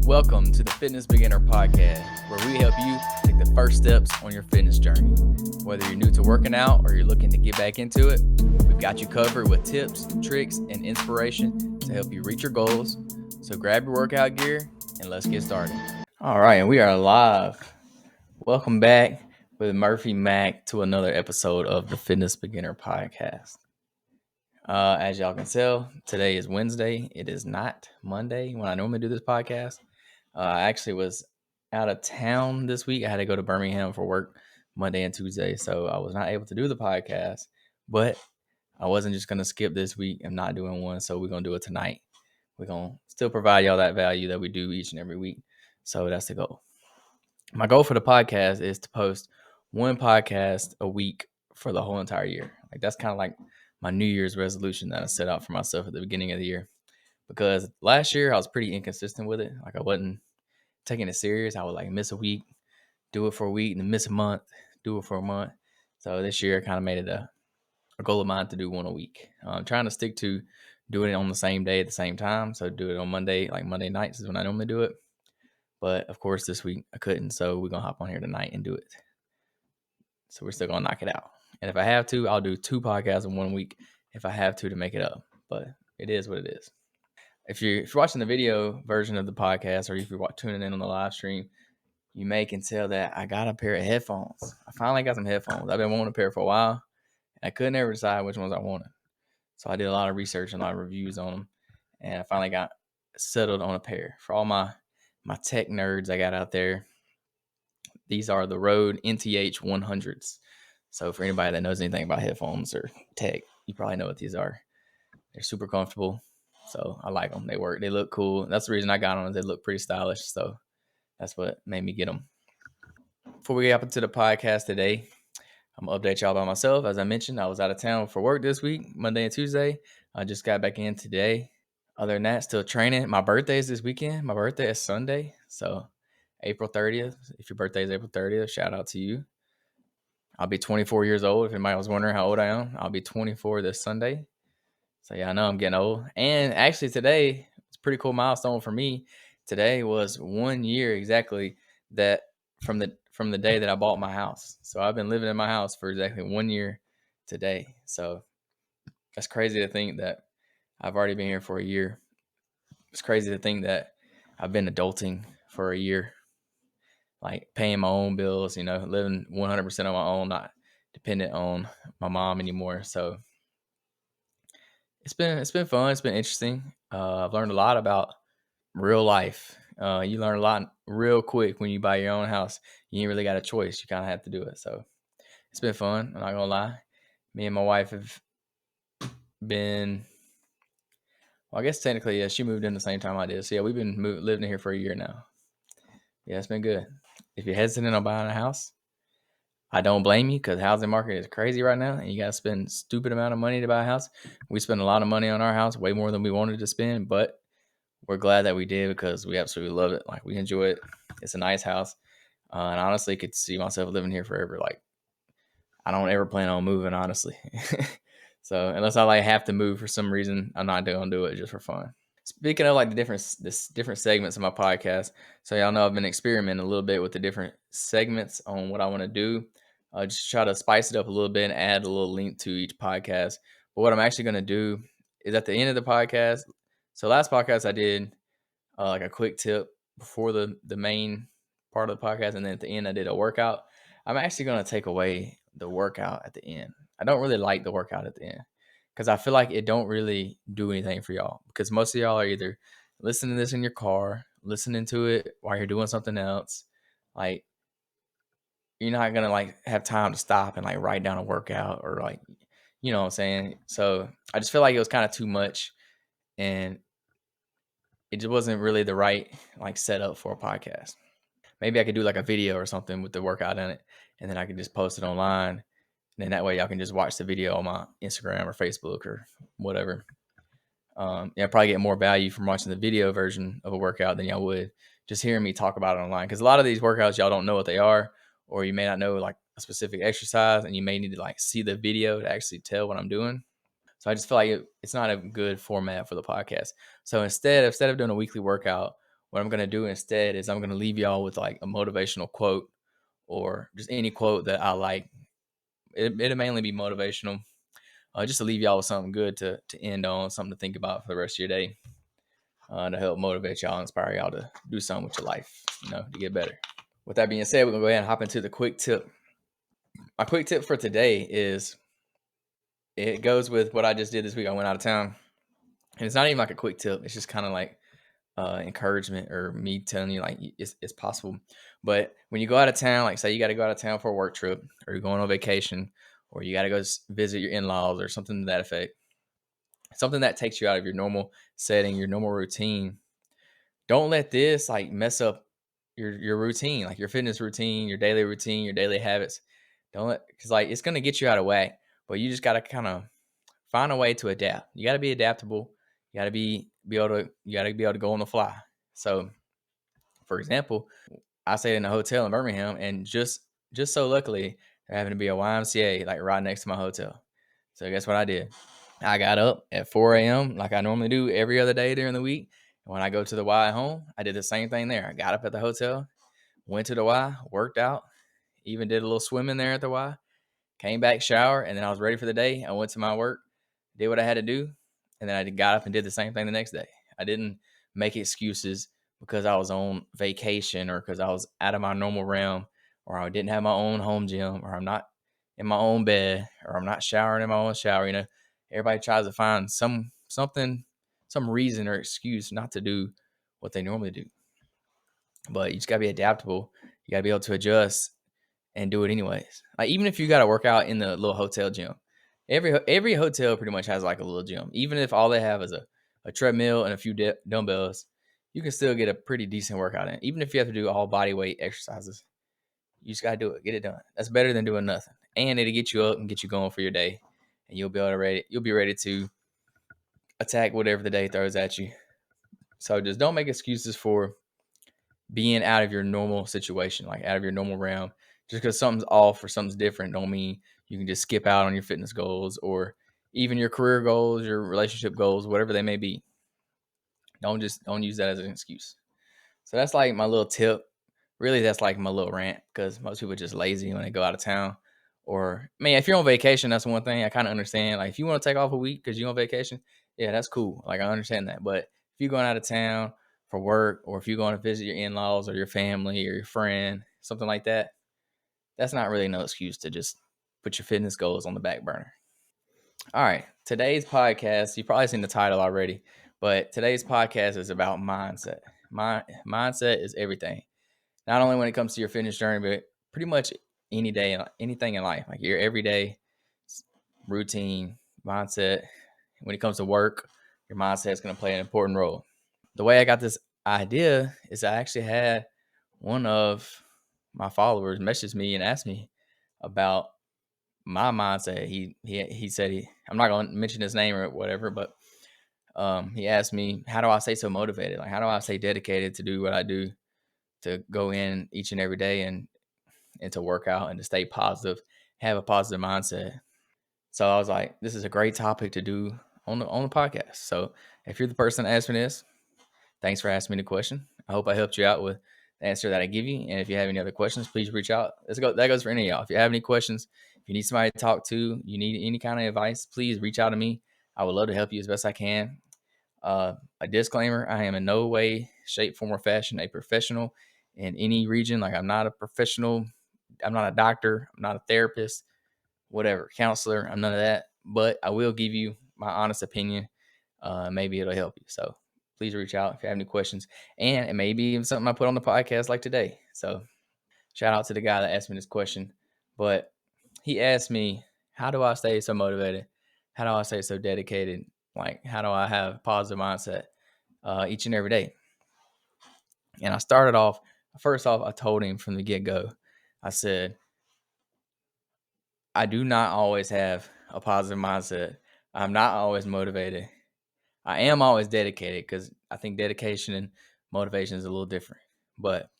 Welcome to the Fitness Beginner Podcast, where we help you take the first steps on your fitness journey. Whether you're new to working out or you're looking to get back into it, we've got you covered with tips, tricks, and inspiration to help you reach your goals. So grab your workout gear and let's get started. All right, and we are live. Welcome back with Murphy Mack to another episode of the Fitness Beginner Podcast. As y'all can tell, today is Wednesday. It is not Monday when I normally do this podcast. I actually was out of town this week. I had to go to Birmingham for work Monday and Tuesday, so I was not able to do the podcast. But I wasn't just going to skip this week. I'm not doing one, so we're going to do it tonight. We're going to still provide y'all that value that we do each and every week. So that's the goal. My goal for the podcast is to post one podcast a week for the whole entire year. Like that's kind of like my New Year's resolution that I set out for myself at the beginning of the year. Because last year I was pretty inconsistent with it. Like I wasn't taking it serious. I would like miss a week, do it for a week, and then miss a month, do it for a month. So this year I kind of made it a goal of mine to do one a week. I'm trying to stick to doing it on the same day at the same time. So do it on Monday, like Monday nights is when I normally do it. But of course, this week I couldn't. So we're going to hop on here tonight and do it. So we're still going to knock it out. And if I have to, I'll do 2 podcasts in 1 week if I have to make it up. But it is what it is. If you're watching the video version of the podcast or if you're tuning in on the live stream, you may can tell that I got a pair of headphones. I finally got some headphones. I've been wanting a pair for a while. I couldn't ever decide which ones I wanted. So I did a lot of research and a lot of reviews on them. And I finally got settled on a pair. For all my tech nerds I got out there, these are the Rode NTH 100s. So for anybody that knows anything about headphones or tech, you probably know what these are. They're super comfortable. So I like them. They work. They look cool. That's the reason I got them. They look pretty stylish. So that's what made me get them. Before we get up into the podcast today, I'm going to update y'all about myself. As I mentioned, I was out of town for work this week, Monday and Tuesday. I just got back in today. Other than that, still training. My birthday is this weekend. My birthday is Sunday. So April 30th. If your birthday is April 30th, shout out to you. I'll be 24 years old. If anybody was wondering how old I am, I'll be 24 this Sunday. So yeah, I know I'm getting old. And actually today, it's a pretty cool milestone for me. Today was 1 year exactly that from the day that I bought my house. So I've been living in my house for exactly 1 year today. So that's crazy to think that I've already been here for a year. It's crazy to think that I've been adulting for a year, like paying my own bills, living 100% on my own, not dependent on my mom anymore. So it's been fun. It's been interesting. I've learned a lot about real life. You learn a lot real quick when you buy your own house. You ain't really got a choice. You kind of have to do it. So it's been fun. I'm not gonna lie. Me and my wife have been. Well, I guess technically, yeah, she moved in the same time I did. So yeah, we've been living here for a year now. Yeah, it's been good. If you're hesitant on buying a house, I don't blame you because the housing market is crazy right now, and you got to spend stupid amount of money to buy a house. We spend a lot of money on our house, way more than we wanted to spend, but we're glad that we did because we absolutely love it. Like we enjoy it. It's a nice house, and honestly, could see myself living here forever. Like I don't ever plan on moving, honestly. So unless I like have to move for some reason, I'm not gonna do it just for fun. Speaking of like different segments of my podcast, so y'all know I've been experimenting a little bit with the different segments on what I want to do. Just try to spice it up a little bit and add a little link to each podcast. But what I'm actually going to do is at the end of the podcast. So last podcast I did like a quick tip before the main part of the podcast, and then at the end I did a workout. I'm actually going to take away the workout at the end. I don't really like the workout at the end because I feel like it don't really do anything for y'all because most of y'all are either listening to this in your car, listening to it while you're doing something else. Like you're not gonna like have time to stop and like write down a workout or like you know what I'm saying. So I just feel like it was kind of too much and it just wasn't really the right like setup for a podcast. Maybe I could do like a video or something with the workout in it, and then I could just post it online. And then that way y'all can just watch the video on my Instagram or Facebook or whatever. Yeah, probably get more value from watching the video version of a workout than y'all would just hearing me talk about it online. Because a lot of these workouts y'all don't know what they are, or you may not know like a specific exercise, and you may need to like see the video to actually tell what I'm doing. So I just feel like it's not a good format for the podcast. So instead of doing a weekly workout, what I'm gonna do instead is I'm gonna leave y'all with like a motivational quote or just any quote that I like. It'll mainly be motivational, just to leave y'all with something good to end on, something to think about for the rest of your day, to help motivate y'all, inspire y'all to do something with your life, to get better. With that being said, we're gonna go ahead and hop into the quick tip. My quick tip for today is it goes with what I just did this week. I went out of town, and it's not even like a quick tip. It's just kind of like encouragement or me telling you like it's possible. But when you go out of town, like say you got to go out of town for a work trip, or you're going on vacation, or you got to go visit your in-laws or something to that effect, something that takes you out of your normal setting, your normal routine. Don't let this like mess up your routine, like your fitness routine, your daily habits. Don't let because like it's gonna get you out of whack. But you just gotta kind of find a way to adapt. You gotta be adaptable. You gotta be able to go on the fly. So, for example, I stayed in a hotel in Birmingham, and just so luckily there happened to be a YMCA like right next to my hotel. So guess what I did? I got up at 4 a.m. like I normally do every other day during the week. And when I go to the Y at home, I did the same thing there. I got up at the hotel, went to the Y, worked out, even did a little swimming there at the Y, came back, shower, and then I was ready for the day. I went to my work, did what I had to do, and then I got up and did the same thing the next day. I didn't make excuses because I was on vacation or because I was out of my normal realm or I didn't have my own home gym or I'm not in my own bed or I'm not showering in my own shower. Everybody tries to find some reason or excuse not to do what they normally do. But you just gotta be adaptable. You gotta be able to adjust and do it anyways. Like even if you got to work out in the little hotel gym, every hotel pretty much has like a little gym. Even if all they have is a treadmill and a few dumbbells, you can still get a pretty decent workout in. Even if you have to do all body weight exercises, you just gotta do it, get it done. That's better than doing nothing, and it'll get you up and get you going for your day, and you'll be ready to attack whatever the day throws at you. So just don't make excuses for being out of your normal situation, like out of your normal realm. Just because something's off or something's different, don't mean you can just skip out on your fitness goals or even your career goals, your relationship goals, whatever they may be. Don't use that as an excuse. So that's like my little tip. Really, that's like my little rant because most people are just lazy when they go out of town. Or, I mean, if you're on vacation, that's one thing I kind of understand. Like, if you want to take off a week because you're on vacation, yeah, that's cool. Like, I understand that. But if you're going out of town for work, or if you're going to visit your in laws or your family or your friend, something like that, that's not really no excuse to just put your fitness goals on the back burner. All right. Today's podcast, you've probably seen the title already, but today's podcast is about mindset. Mindset is everything. Not only when it comes to your fitness journey, but pretty much any day, anything in life, like your everyday routine, mindset. When it comes to work, your mindset is going to play an important role. The way I got this idea is I actually had one of my followers message me and ask me about my mindset. He said I'm not going to mention his name or whatever, but he asked me, how do I stay so motivated? Like, how do I stay dedicated to do what I do, to go in each and every day and to work out and to stay positive, have a positive mindset. So I was like, this is a great topic to do on the podcast. So if you're the person that asked me this, thanks for asking me the question. I hope I helped you out with the answer that I give you. And if you have any other questions, please reach out. That goes for any of y'all. If you have any questions, if you need somebody to talk to, you need any kind of advice, please reach out to me. I would love to help you as best I can. A disclaimer: I am in no way, shape, form, or fashion a professional in any region. Like, I'm not a professional. I'm not a doctor. I'm not a therapist, whatever, counselor. I'm none of that. But I will give you my honest opinion. Maybe it'll help you. So please reach out if you have any questions. And it may be even something I put on the podcast like today. So shout out to the guy that asked me this question. But he asked me, how do I stay so motivated? How do I stay so dedicated? Like, how do I have a positive mindset each and every day? And I started off, first off, I told him from the get go, I said, I do not always have a positive mindset. I'm not always motivated. I am always dedicated because I think dedication and motivation is a little different. But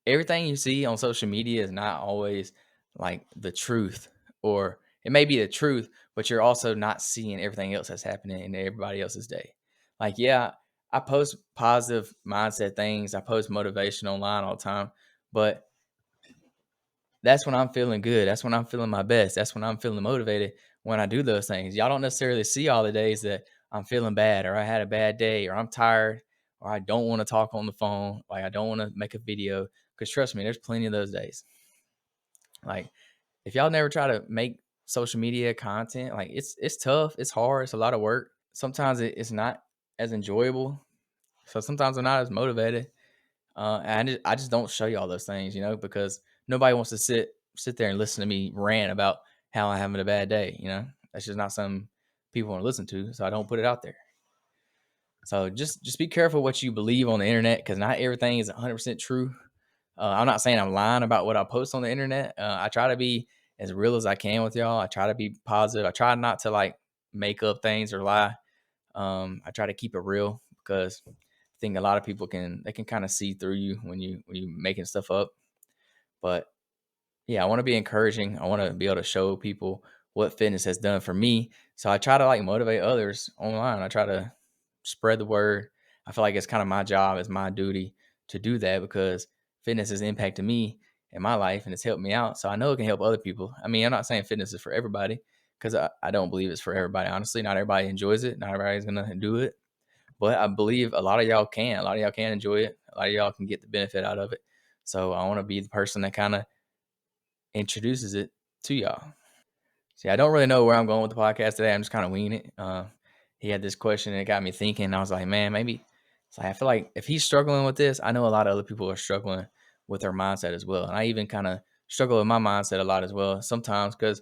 everything you see on social media is not always like the truth, or it may be the truth, but you're also not seeing everything else that's happening in everybody else's day. Like, yeah, I post positive mindset things, I post motivation online all the time, but that's when I'm feeling good. That's when I'm feeling my best. That's when I'm feeling motivated when I do those things. Y'all don't necessarily see all the days that I'm feeling bad or I had a bad day or I'm tired or I don't want to talk on the phone. Like I don't want to make a video. Because trust me, there's plenty of those days. Like if y'all never try to make social media content, like it's tough. It's hard. It's a lot of work. Sometimes it's not as enjoyable. So sometimes I'm not as motivated. And I just don't show you all those things, because nobody wants to sit there and listen to me rant about how I'm having a bad day. That's just not something people want to listen to. So I don't put it out there. So just be careful what you believe on the internet because not everything is 100% true. I'm not saying I'm lying about what I post on the internet. I try to be as real as I can with y'all. I try to be positive. I try not to like make up things or lie. I try to keep it real because I think a lot of people can kind of see through you when you making stuff up. But yeah, I want to be encouraging. I want to be able to show people what fitness has done for me. So I try to like motivate others online. I try to spread the word. I feel like it's kind of my job, it's my duty to do that because fitness has impacted me in my life and it's helped me out. So I know it can help other people. I mean, I'm not saying fitness is for everybody because I don't believe it's for everybody. Honestly, not everybody enjoys it. Not everybody's going to do it. But I believe a lot of y'all can. A lot of y'all can enjoy it. A lot of y'all can get the benefit out of it. So I want to be the person that kind of introduces it to y'all. See, I don't really know where I'm going with the podcast today. I'm just kind of winging it. He had this question and it got me thinking. I was like, man, maybe. So I feel like if he's struggling with this, I know a lot of other people are struggling with their mindset as well. And I even kind of struggle with my mindset a lot as well sometimes because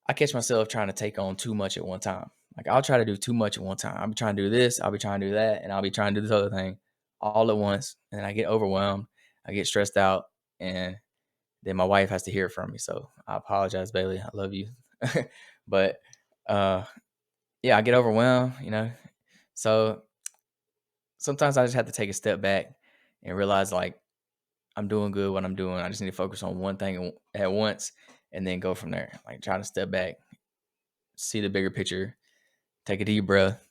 I catch myself trying to take on too much at one time. Like I'll try to do too much at one time. I'll be trying to do this, I'll be trying to do that, and I'll be trying to do this other thing all at once. And then I get overwhelmed, I get stressed out, and then my wife has to hear it from me. So I apologize, Bailey. I love you. But yeah, I get overwhelmed. So sometimes I just have to take a step back and realize like I'm doing good what I'm doing. I just need to focus on one thing at once and then go from there. Like try to step back, see the bigger picture, take a deep breath,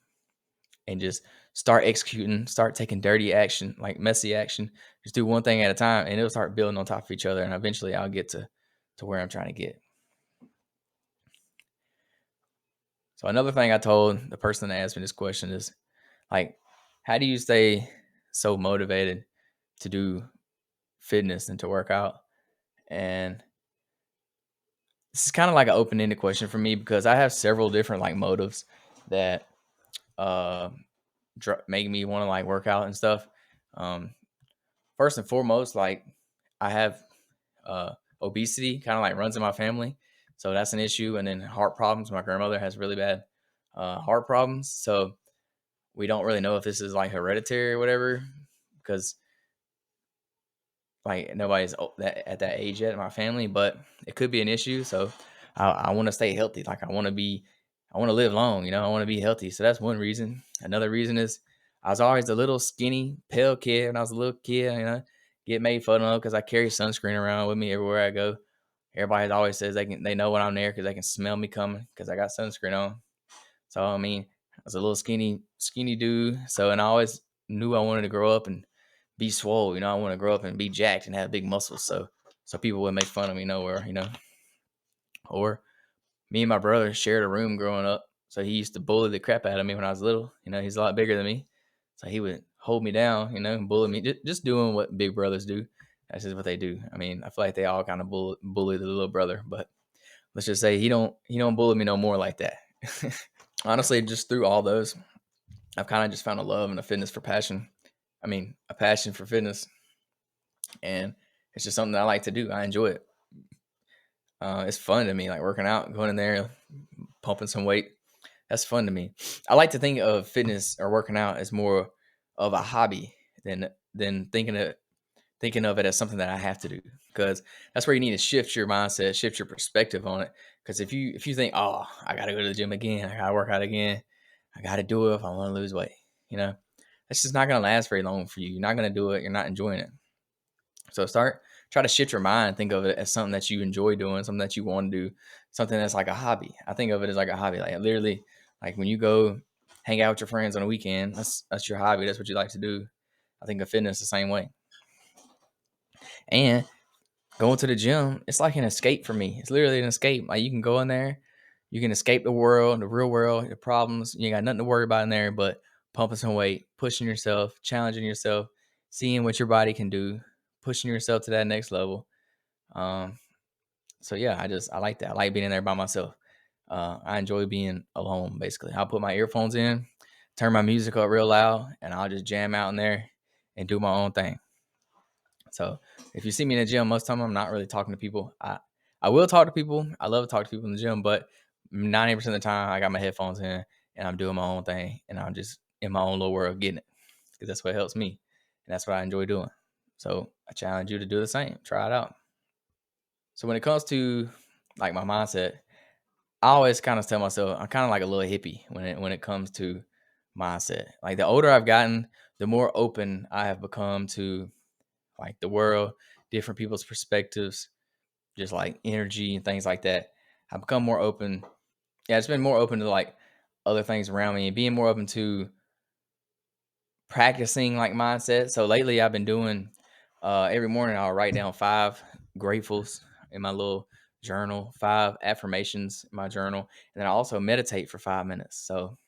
and just start executing, start taking dirty action, like messy action. Just do one thing at a time and it'll start building on top of each other. And eventually I'll get to where I'm trying to get. So another thing I told the person that asked me this question is like, how do you stay so motivated to do fitness and to work out? And this is kind of like an open-ended question for me because I have several different like motives that uh make me want to like work out and stuff. Um, First and foremost, like I have obesity kind of like runs in my family. So that's an issue. And then heart problems. My grandmother has really bad heart problems. So we don't really know if this is like hereditary or whatever because like nobody's at that age yet in my family, but it could be an issue. So I want to stay healthy. Like I want to live long, I want to be healthy. So that's one reason. Another reason is I was always a little skinny, pale kid when I was a little kid, get made fun of because I carry sunscreen around with me everywhere I go. Everybody always says they know when I'm there because they can smell me coming because I got sunscreen on. So I mean, I was a little skinny dude. So and I always knew I wanted to grow up and be swole. I want to grow up and be jacked and have big muscles. So people would make fun of me nowhere. Or me and my brother shared a room growing up. So he used to bully the crap out of me when I was little. He's a lot bigger than me. So he would hold me down, and bully me, just doing what big brothers do. That's just what they do. I mean, I feel like they all kind of bully the little brother, but let's just say he don't bully me no more like that. Honestly, just through all those, I've kind of just found a love and a fitness for passion. I mean, a passion for fitness, and it's just something that I like to do. I enjoy it. It's fun to me, like working out, going in there, pumping some weight. That's fun to me. I like to think of fitness or working out as more of a hobby than thinking of it as something that I have to do. Because that's where you need to shift your mindset, shift your perspective on it. Because if you think, oh, I got to go to the gym again, I got to work out again, I got to do it if I want to lose weight, that's just not going to last very long for you. You're not going to do it. You're not enjoying it. So start try to shift your mind, think of it as something that you enjoy doing, something that you want to do, something that's like a hobby. I think of it as like a hobby. Like literally, like when you go hang out with your friends on a weekend, that's your hobby. That's what you like to do. I think of fitness the same way. And going to the gym, it's like an escape for me. It's literally an escape. Like you can go in there, you can escape the world, the real world, the problems. You ain't got nothing to worry about in there, but pumping some weight, pushing yourself, challenging yourself, seeing what your body can do, pushing yourself to that next level. Um, so yeah, I like that. I like being in there by myself. I enjoy being alone. Basically, I'll put my earphones in, turn my music up real loud, and I'll just jam out in there and do my own thing. So if you see me in the gym, most of the time I'm not really talking to people. I will talk to people. I love to talk to people in the gym, but 90% of the time I got my headphones in and I'm doing my own thing and I'm just in my own little world getting it because that's what helps me and that's what I enjoy doing. So I challenge you to do the same. Try it out. So when it comes to like my mindset, I always kind of tell myself I'm kind of like a little hippie when it comes to mindset. Like the older I've gotten, the more open I have become to like the world, different people's perspectives, just like energy and things like that. I've become more open. Yeah, it's been more open to like other things around me and being more open to practicing like mindset. So lately I've been doing every morning I'll write down 5 gratefuls in my little journal, 5 affirmations in my journal, and then I also meditate for 5 minutes. So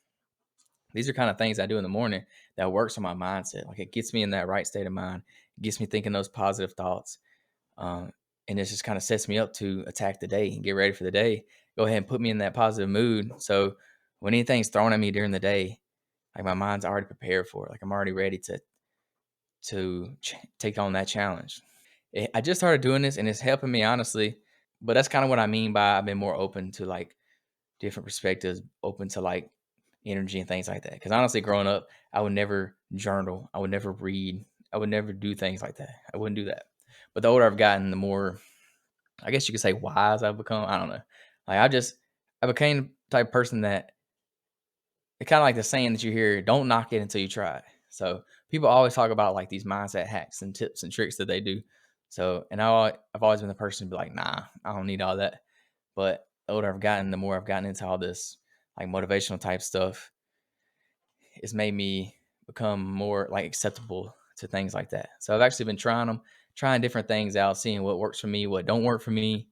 these are kind of things I do in the morning that works on my mindset. Like it gets me in that right state of mind. It gets me thinking those positive thoughts. Um, and it just kind of sets me up to attack the day and get ready for the day. Go ahead and put me in that positive mood. So when anything's thrown at me during the day, like my mind's already prepared for it. Like I'm already ready to take on that challenge. I just started doing this and it's helping me honestly. But that's kind of what I mean by I've been more open to like different perspectives, open to like energy and things like that. Because honestly, growing up, I would never journal, I would never read, I would never do things like that. I wouldn't do that. But the older I've gotten, the more I guess you could say wise I've become. I don't know. Like I became the type of person that it's kind of like the saying that you hear, don't knock it until you try it. So people always talk about like these mindset hacks and tips and tricks that they do. So, and I've always been the person to be like, nah, I don't need all that. But the older I've gotten, the more I've gotten into all this like motivational type stuff. It's made me become more like acceptable to things like that. So I've actually been trying different things out, seeing what works for me, what don't work for me.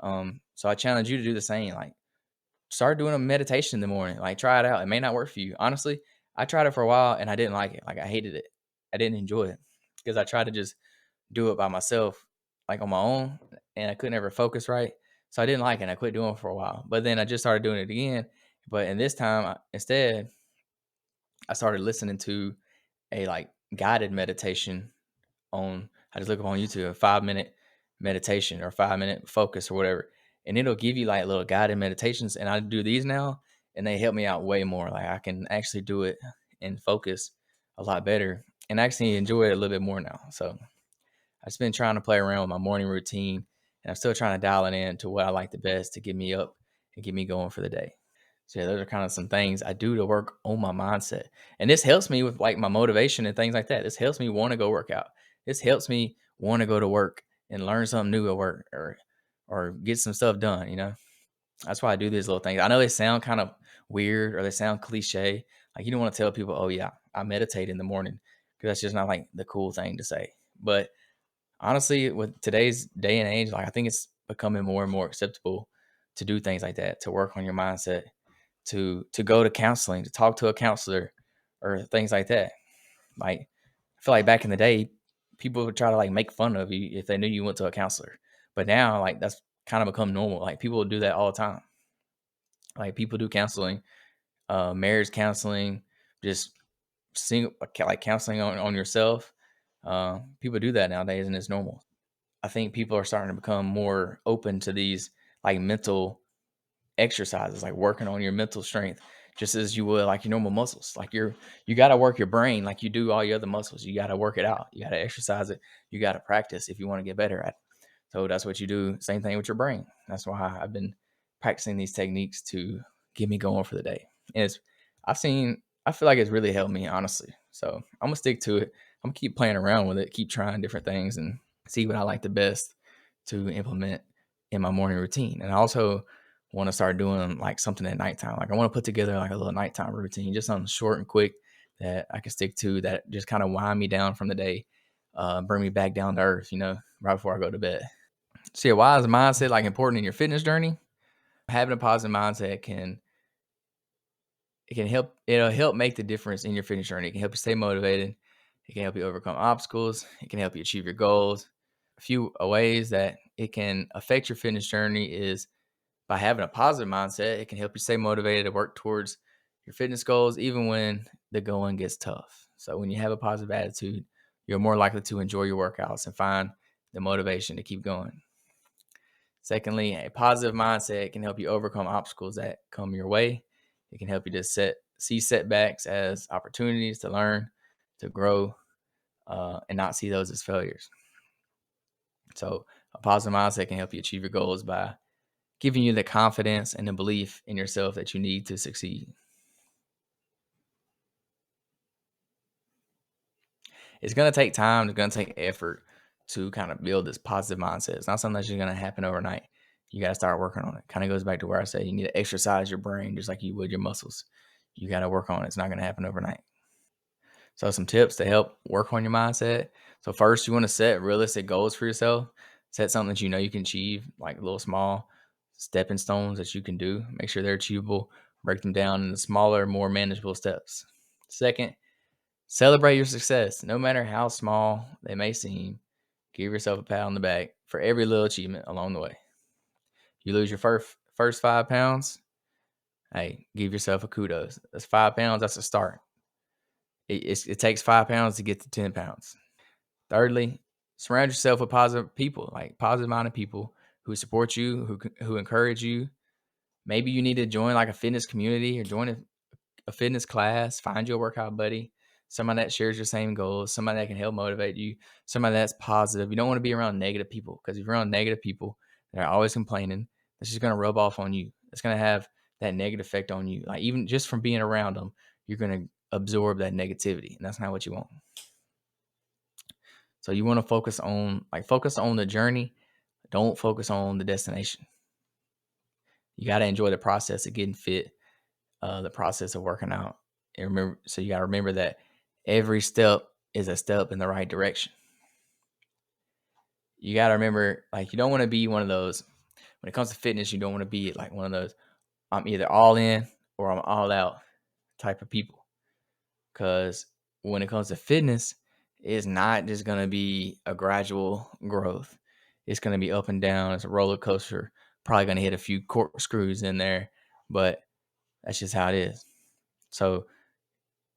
So I challenge you to do the same. Like start doing a meditation in the morning. Like try it out. It may not work for you. Honestly, I tried it for a while and I didn't like it. Like I hated it. I didn't enjoy it because I tried to just do it by myself, like on my own, and I couldn't ever focus right. So I didn't like it. And I quit doing it for a while. But then I just started doing it again. But in this time, instead, I started listening to a like guided meditation on. I just look up on YouTube a 5 minute meditation or 5 minute focus or whatever, and it'll give you like little guided meditations. And I do these now, and they help me out way more. Like I can actually do it and focus a lot better, and actually enjoy it a little bit more now. So I've just been trying to play around with my morning routine, and I'm still trying to dial it in to what I like the best to get me up and get me going for the day. So yeah, those are kind of some things I do to work on my mindset. And this helps me with like my motivation and things like that. This helps me want to go work out. This helps me want to go to work and learn something new at work or get some stuff done, you know? That's why I do these little things. I know they sound kind of weird or they sound cliche. Like you don't want to tell people, "Oh yeah, I meditate in the morning," because that's just not like the cool thing to say. But honestly, with today's day and age, like I think it's becoming more and more acceptable to do things like that, to work on your mindset, to go to counseling, to talk to a counselor or things like that. Like I feel like back in the day, people would try to like make fun of you if they knew you went to a counselor. But now like that's kind of become normal. Like people do that all the time. Like people do counseling, marriage counseling, just single like counseling on yourself. People do that nowadays and it's normal. I think people are starting to become more open to these like mental exercises, like working on your mental strength, just as you would like your normal muscles. Like you got to work your brain like you do all your other muscles. You got to work it out. You got to exercise it. You got to practice if you want to get better at it. So that's what you do. Same thing with your brain. That's why I've been practicing these techniques to get me going for the day. And I feel like it's really helped me honestly. So I'm gonna stick to it. I'm gonna keep playing around with it, keep trying different things and see what I like the best to implement in my morning routine. And I also want to start doing like something at nighttime. Like I want to put together like a little nighttime routine, just something short and quick that I can stick to, that just kind of wind me down from the day, bring me back down to earth, right before I go to bed. So yeah, why is mindset like important in your fitness journey? Having a positive mindset it'll help make the difference in your fitness journey. It can help you stay motivated. It can help you overcome obstacles. It can help you achieve your goals. A few ways that it can affect your fitness journey is by having a positive mindset. It can help you stay motivated to work towards your fitness goals, even when the going gets tough. So when you have a positive attitude, you're more likely to enjoy your workouts and find the motivation to keep going. Secondly, a positive mindset can help you overcome obstacles that come your way. It can help you to see setbacks as opportunities to learn, to grow, and not see those as failures. So a positive mindset can help you achieve your goals by giving you the confidence and the belief in yourself that you need to succeed. It's going to take time. It's going to take effort to kind of build this positive mindset. It's not something that's just going to happen overnight. You got to start working on it. Kind of goes back to where I say you need to exercise your brain just like you would your muscles. You got to work on it. It's not going to happen overnight. So some tips to help work on your mindset. So first, you want to set realistic goals for yourself. Set something that you know you can achieve, like little small stepping stones that you can do. Make sure they're achievable. Break them down into smaller, more manageable steps. Second, celebrate your success, no matter how small they may seem. Give yourself a pat on the back for every little achievement along the way. You lose your first 5 pounds, hey, give yourself a kudos. That's 5 pounds. That's a start. It takes 5 pounds to get to 10 pounds. Thirdly, surround yourself with positive people, like positive minded people who support you, who encourage you. Maybe you need to join like a fitness community or join a fitness class. Find you a workout buddy, somebody that shares your same goals, somebody that can help motivate you, somebody that's positive. You don't want to be around negative people, because if you're around negative people that are always complaining, that's just going to rub off on you. It's going to have that negative effect on you. Like even just from being around them, you're going to absorb that negativity, and that's not what you want. So you want to focus on the journey. Don't focus on the destination. You got to enjoy the process of getting fit, the process of working out. And you got to remember that every step is a step in the right direction. You got to remember, like, you don't want to be one of those, when it comes to fitness, you don't want to be like one of those, I'm either all in or I'm all out type of people. Because when it comes to fitness, it's not just going to be a gradual growth. It's going to be up and down. It's a roller coaster. Probably going to hit a few corkscrews in there, but that's just how it is. So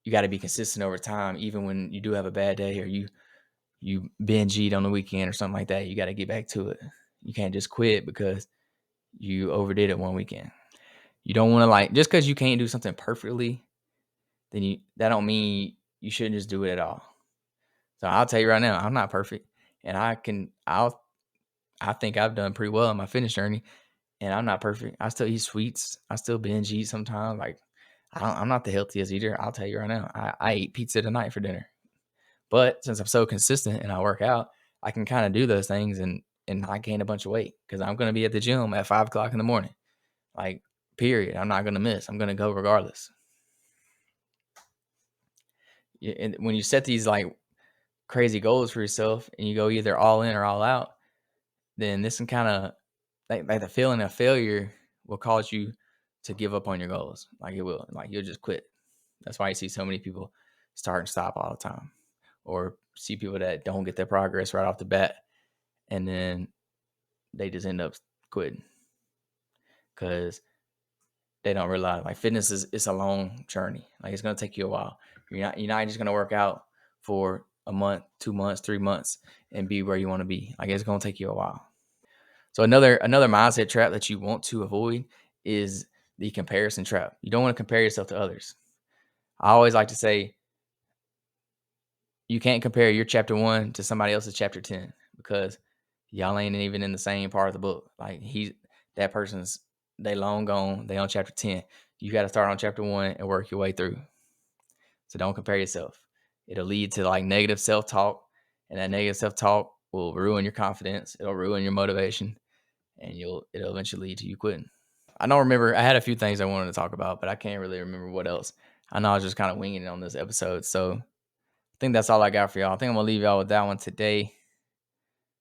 you got to be consistent over time. Even when you do have a bad day, or you binge eat on the weekend or something like that, you got to get back to it. You can't just quit because you overdid it one weekend. You don't want to, like, just because you can't do something perfectly, then that don't mean you shouldn't just do it at all. So I'll tell you right now, I'm not perfect, and I think I've done pretty well in my fitness journey, and I'm not perfect. I still eat sweets. I still binge eat sometimes. Like I'm not the healthiest eater. I'll tell you right now. I eat pizza tonight for dinner, but since I'm so consistent and I work out, I can kind of do those things and I gain a bunch of weight because I'm going to be at the gym at 5 o'clock in the morning. Like, period. I'm not going to miss. I'm going to go regardless. And when you set these like crazy goals for yourself and you go either all in or all out, then this can kind of like the feeling of failure will cause you to give up on your goals. Like it will. Like you'll just quit. That's why you see so many people start and stop all the time, or see people that don't get their progress right off the bat, and then they just end up quitting because they don't realize like fitness is it's a long journey. Like it's gonna take you a while. You're not just gonna work out for a month, 2 months, 3 months and be where you want to be. Like it's gonna take you a while. So another mindset trap that you want to avoid is the comparison trap. You don't want to compare yourself to others. I always like to say you can't compare your chapter 1 to somebody else's chapter 10 because y'all ain't even in the same part of the book. Like that person's, they long gone. They on chapter 10. You got to start on chapter 1 and work your way through. So don't compare yourself. It'll lead to like negative self-talk, and that negative self-talk will ruin your confidence. It'll ruin your motivation, and it'll eventually lead to you quitting. I don't remember. I had a few things I wanted to talk about, but I can't really remember what else. I know I was just kind of winging it on this episode. So I think that's all I got for y'all. I think I'm going to leave y'all with that one today.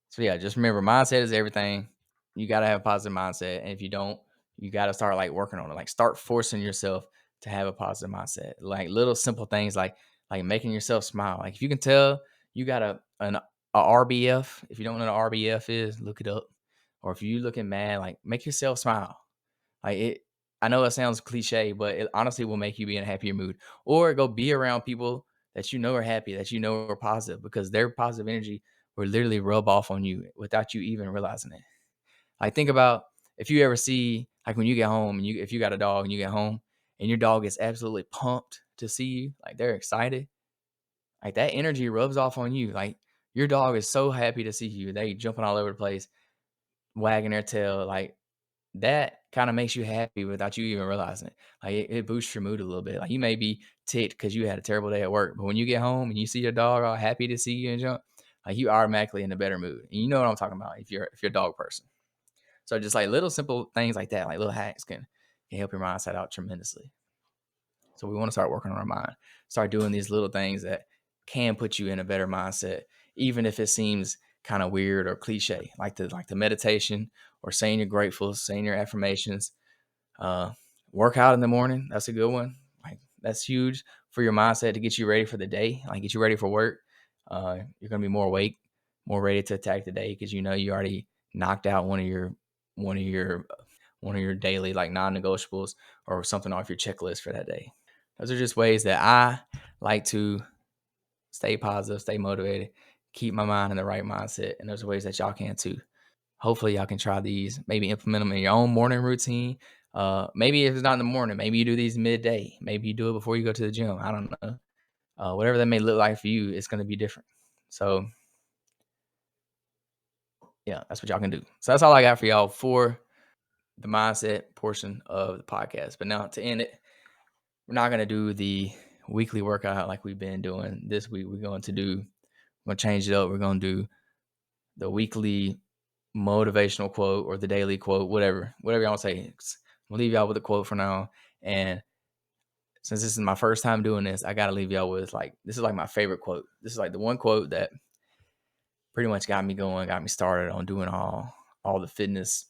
So yeah, just remember, mindset is everything. You got to have a positive mindset. And if you don't, you got to start like working on it. Like start forcing yourself to have a positive mindset. Like little simple things like making yourself smile. Like if you can tell you got a RBF, if you don't know what an RBF is, look it up. Or if you looking mad, like make yourself smile. Like it, I know it sounds cliche, but it honestly will make you be in a happier mood. Or go be around people that you know are happy, that you know are positive, because their positive energy will literally rub off on you without you even realizing it. Like think about if you ever see like when you get home and if you got a dog and you get home and your dog is absolutely pumped to see you, like they're excited, like that energy rubs off on you. Like your dog is so happy to see you, they jumping all over the place, wagging their tail, like that kind of makes you happy without you even realizing it. Like it boosts your mood a little bit. Like you may be ticked because you had a terrible day at work, but when you get home and you see your dog all happy to see you and jump, like you automatically in a better mood. And you know what I'm talking about if you're a dog person. So just like little simple things like that, like little hacks can help your mindset out tremendously. So we want to start working on our mind, start doing these little things that can put you in a better mindset, even if it seems kind of weird or cliche, like the meditation or saying you're grateful, saying your affirmations. uh, Work out in the morning. That's a good one. Like that's huge for your mindset to get you ready for the day, like get you ready for work. You're gonna be more awake, more ready to attack the day because you know you already knocked out one of your one of your daily like non-negotiables or something off your checklist for that day. Those are just ways that I like to stay positive, stay motivated, keep my mind in the right mindset, and those are ways that y'all can too. Hopefully y'all can try these, maybe implement them in your own morning routine. Maybe if it's not in the morning, maybe you do these midday. Maybe you do it before you go to the gym. I don't know. Whatever that may look like for you, it's going to be different. So yeah, that's what y'all can do. So that's all I got for y'all for the mindset portion of the podcast. But now to end it, we're not going to do the weekly workout like we've been doing this week. We're going to change it up. We're going to do the weekly motivational quote or the daily quote, whatever y'all want to say. We'll leave y'all with a quote for now. And since this is my first time doing this, I got to leave y'all with like, this is like my favorite quote. This is like the one quote that pretty much got me going, got me started on doing all the fitness,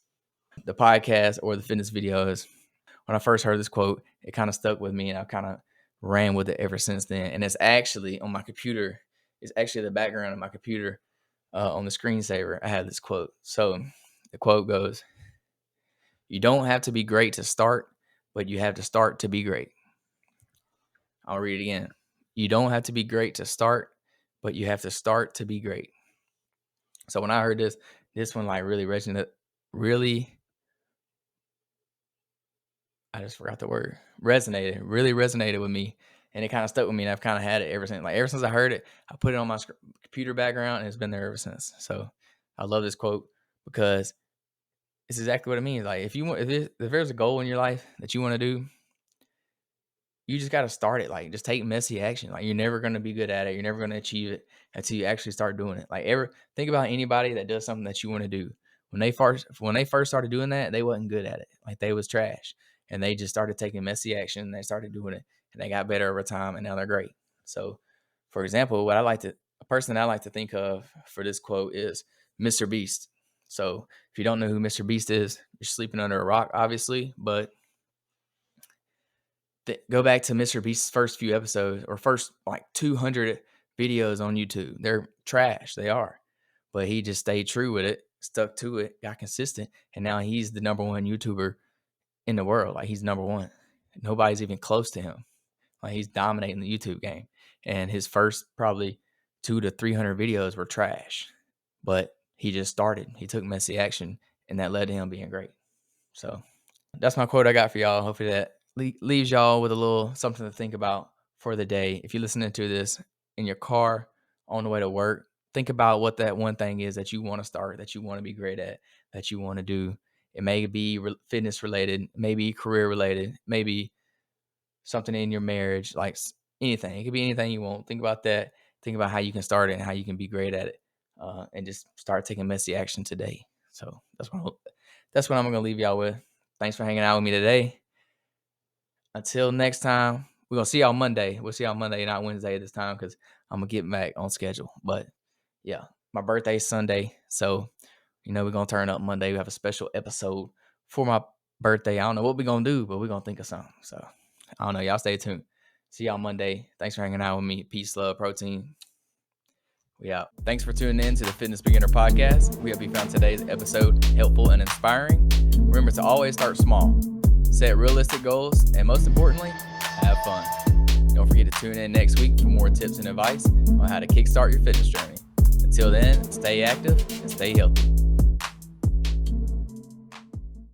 the podcast or the fitness videos. When I first heard this quote, it kind of stuck with me and I kind of ran with it ever since then. And it's actually on my computer. It's actually the background of my computer on the screensaver. I have this quote. So the quote goes, "You don't have to be great to start, but you have to start to be great." I'll read it again. You don't have to be great to start, but you have to start to be great. So when I heard this one like really resonated, really, I just forgot the word, really resonated with me. And it kind of stuck with me. And I've kind of had it ever since. Like ever since I heard it, I put it on my computer background and it's been there ever since. So I love this quote because it's exactly what it means. Like if you want, if there's a goal in your life that you want to do, you just got to start it. Like just take messy action. Like you're never going to be good at it. You're never going to achieve it until you actually start doing it. Like ever think about anybody that does something that you want to do. When they first started doing that, they wasn't good at it. Like they was trash. And they just started taking messy action. And they started doing it and they got better over time and now they're great. So for example, a person that I like to think of for this quote is Mr. Beast. So if you don't know who Mr. Beast is, you're sleeping under a rock, obviously, but go back to Mr. Beast's first few episodes or first like 200 videos on YouTube. They're trash. They are. But he just stayed true with it, stuck to it, got consistent. And now he's the number one YouTuber in the world. Like he's number one. Nobody's even close to him. Like he's dominating the YouTube game. And his first probably 200 to 300 videos were trash. But he just started. He took messy action and that led to him being great. So that's my quote I got for y'all. Hopefully that leaves y'all with a little something to think about for the day. If you're listening to this in your car on the way to work, think about what that one thing is that you want to start, that you want to be great at, that you want to do. It may be fitness related, maybe career related, maybe something in your marriage, like anything. It could be anything you want. Think about that. Think about how you can start it and how you can be great at it. and just start taking messy action today. So that's what I'm gonna leave y'all with. Thanks for hanging out with me today. Until next time, we're gonna see y'all Monday. We'll see y'all Monday, not Wednesday this time, because I'm gonna get back on schedule. But yeah, my birthday's Sunday, so we're gonna turn up Monday. We have a special episode for my birthday. I don't know what we're gonna do, but we're gonna think of something. So I don't know. Y'all stay tuned. See y'all Monday. Thanks for hanging out with me. Peace, love, protein. We out. Thanks for tuning in to the Fitness Beginner Podcast. We hope you found today's episode helpful and inspiring. Remember to always start small, set realistic goals, and most importantly, have fun. Don't forget to tune in next week for more tips and advice on how to kickstart your fitness journey. Until then, stay active and stay healthy.